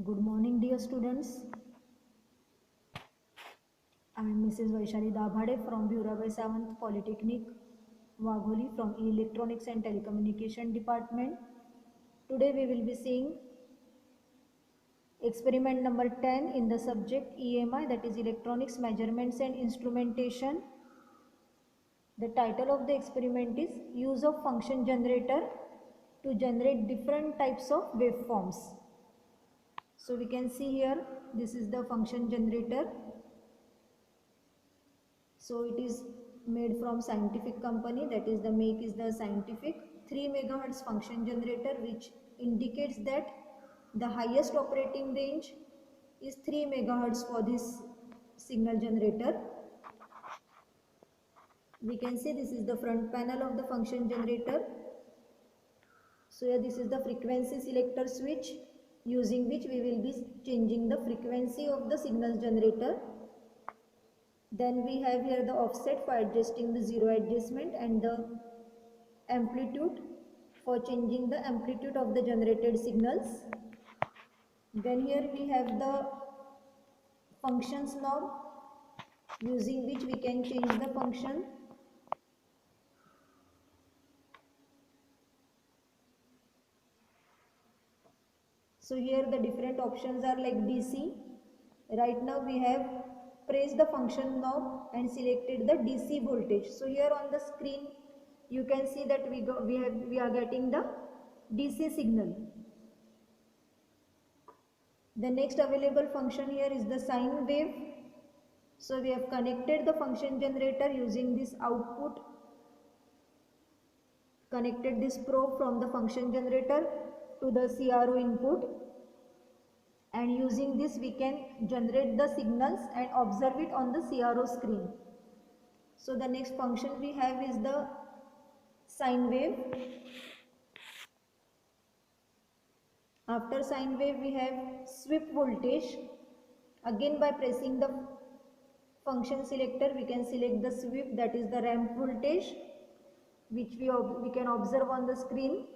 Good morning, dear students. I am Mrs. Vaishali Dabhade from Bhurabai Savanth Polytechnic, Wagholi from Electronics and Telecommunication Department. Today we will be seeing experiment number 10 in the subject EMI, that is Electronics Measurements and Instrumentation. The title of the experiment is Use of Function Generator to Generate Different Types of Waveforms. So we can see here, this is the function generator. So it is made from Scientific company, that is the make is the Scientific 3 megahertz function generator, which indicates that the highest operating range is 3 megahertz for this signal generator. We can see this is the front panel of the function generator. So here this is the frequency selector switch, using which we will be changing the frequency of the signal generator. Then we have here the offset for adjusting the zero adjustment and the amplitude for changing the amplitude of the generated signals. Then here we have the functions knob, using which we can change the function. So here the different options are like DC. Right now we have pressed the function knob and selected the DC voltage. So here on the screen you can see that we are getting the DC signal. The next available function here is the sine wave. So we have connected the function generator using this output, connected this probe from the function generator to the CRO input, and using this we can generate the signals and observe it on the CRO screen. So the next function we have is the sine wave. After sine wave we have sweep voltage. Again by pressing the function selector we can select the sweep, that is the ramp voltage, which we can observe on the screen.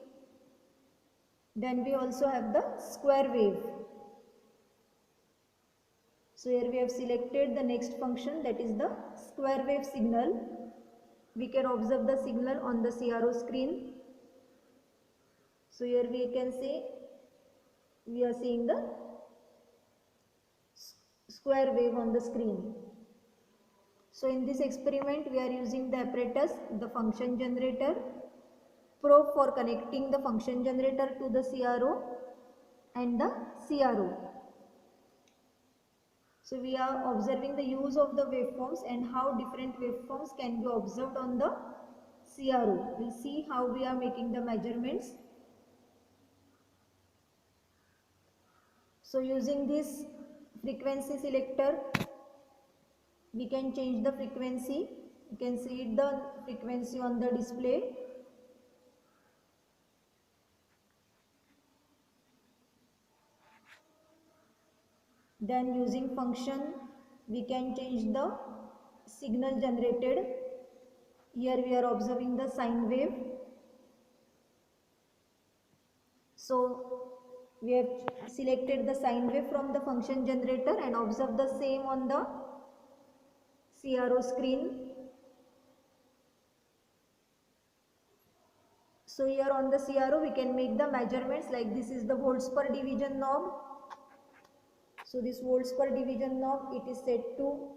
Then we also have the square wave. So here we have selected the next function, that is the square wave signal. We can observe the signal on the CRO screen. So here we can see we are seeing the square wave on the screen. So in this experiment we are using the apparatus, the function generator, probe for connecting the function generator to the CRO and the CRO. So we are observing the use of the waveforms and how different waveforms can be observed on the CRO. We'll see how we are making the measurements. So using this frequency selector, we can change the frequency. You can see the frequency on the display. Then using function, we can change the signal generated. Here we are observing the sine wave. So we have selected the sine wave from the function generator and observe the same on the CRO screen. So here on the CRO we can make the measurements, like this is the volts per division knob. So this volts per division knob, it is set to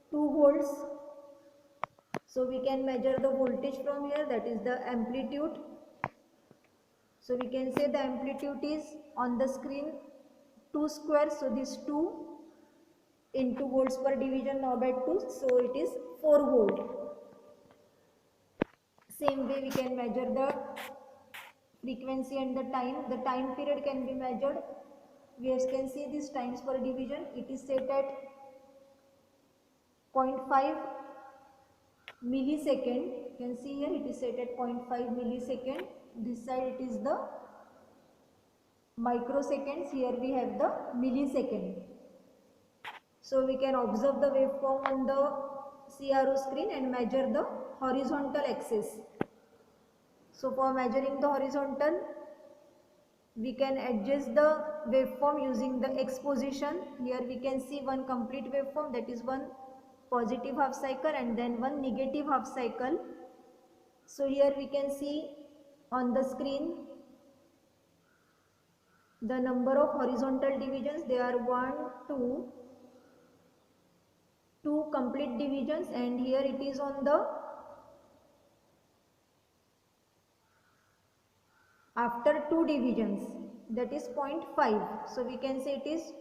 2 volts. So we can measure the voltage from here, that is the amplitude. So we can say the amplitude is on the screen 2 square. So this 2 into volts per division knob at 2. So it is 4 volt. Same way we can measure the frequency and the time. The time period can be measured. We can see this times per division. It is set at 0.5 millisecond. You can see here it is set at 0.5 millisecond. This side it is the microseconds. Here we have the millisecond. So we can observe the waveform on the CRO screen and measure the horizontal axis. So for measuring the horizontal, We can adjust the waveform using the X position. Here we can see one complete waveform, that is one positive half cycle and then one negative half cycle. So here we can see on the screen the number of horizontal divisions. There are 1, 2 complete divisions, and here it is on the after 2 divisions, that is 0.5. So we can say it is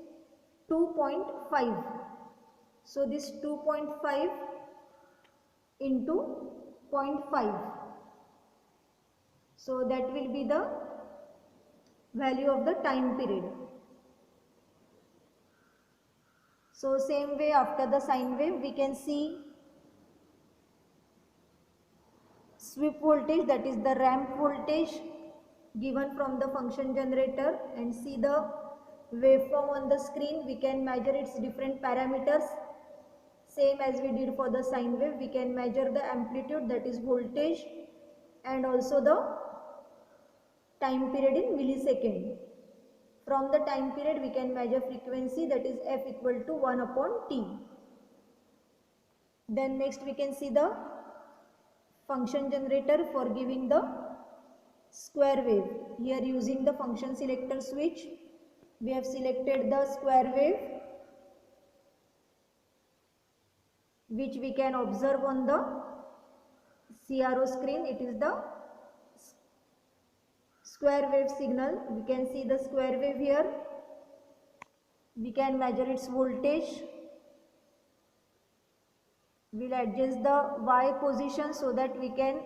2.5. So this 2.5 into 0.5. So that will be the value of the time period. So same way after the sine wave we can see sweep voltage, that is the ramp voltage given from the function generator, and see the waveform on the screen. We can measure its different parameters. Same as we did for the sine wave, we can measure the amplitude, that is voltage, and also the time period in millisecond. From the time period we can measure frequency, that is f equal to 1 upon t. Then next we can see the function generator for giving the square wave. Here using the function selector switch, we have selected the square wave, which we can observe on the CRO screen. It is the square wave signal. We can see the square wave here. We can measure its voltage. We will adjust the Y position so that we can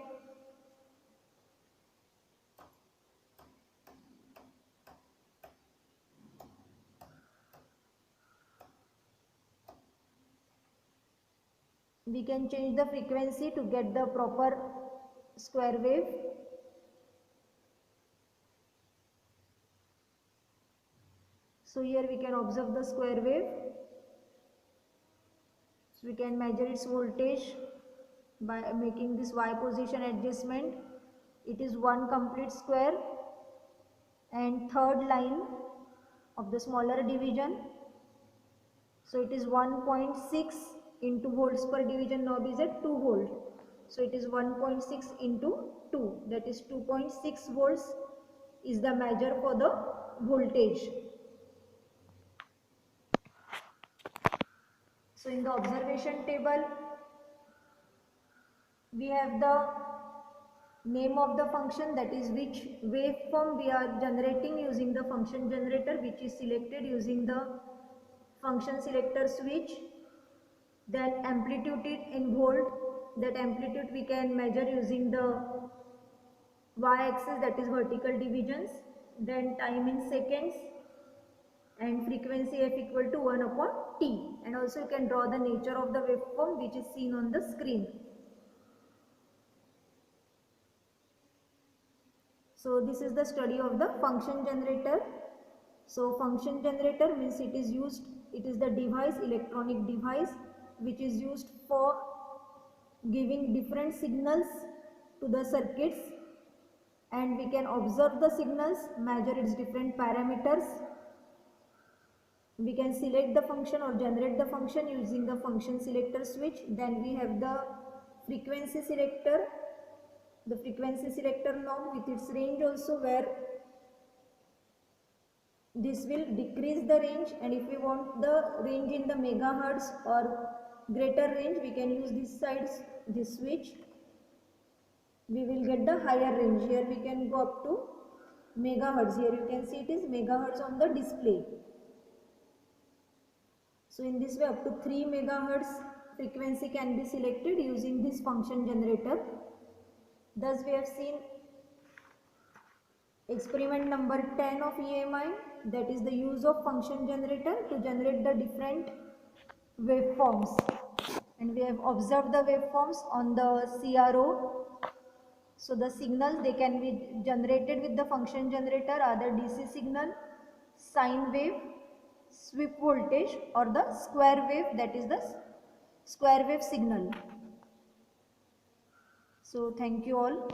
change the frequency to get the proper square wave. So here we can observe the square wave. So we can measure its voltage by making this Y position adjustment. It is one complete square and third line of the smaller division. So it is 1.6 into volts per division knob is at 2 volt. So it is 1.6 into 2, that is 2.6 volts is the measure for the voltage. So in the observation table we have the name of the function, that is which waveform we are generating using the function generator, which is selected using the function selector switch. Then amplitude in volt, that amplitude we can measure using the y-axis, that is vertical divisions. Then time in seconds, and frequency f equal to 1 upon t, and also you can draw the nature of the waveform which is seen on the screen. So this is the study of the function generator. So function generator means it is the device, electronic device, which is used for giving different signals to the circuits, and we can observe the signals, measure its different parameters. We can select the function or generate the function using the function selector switch. Then we have the frequency selector, the frequency selector knob with its range also, where this will decrease the range, and if we want the range in the megahertz or greater range, we can use this switch. We will get the higher range. Here we can go up to megahertz. Here you can see it is megahertz on the display. So in this way up to 3 megahertz frequency can be selected using this function generator. Thus we have seen experiment number 10 of EMI, that is the use of function generator to generate the different waveforms, and we have observed the waveforms on the CRO. So the signals, they can be generated with the function generator, either DC signal, sine wave, sweep voltage, or the square wave, that is the square wave signal. So thank you all.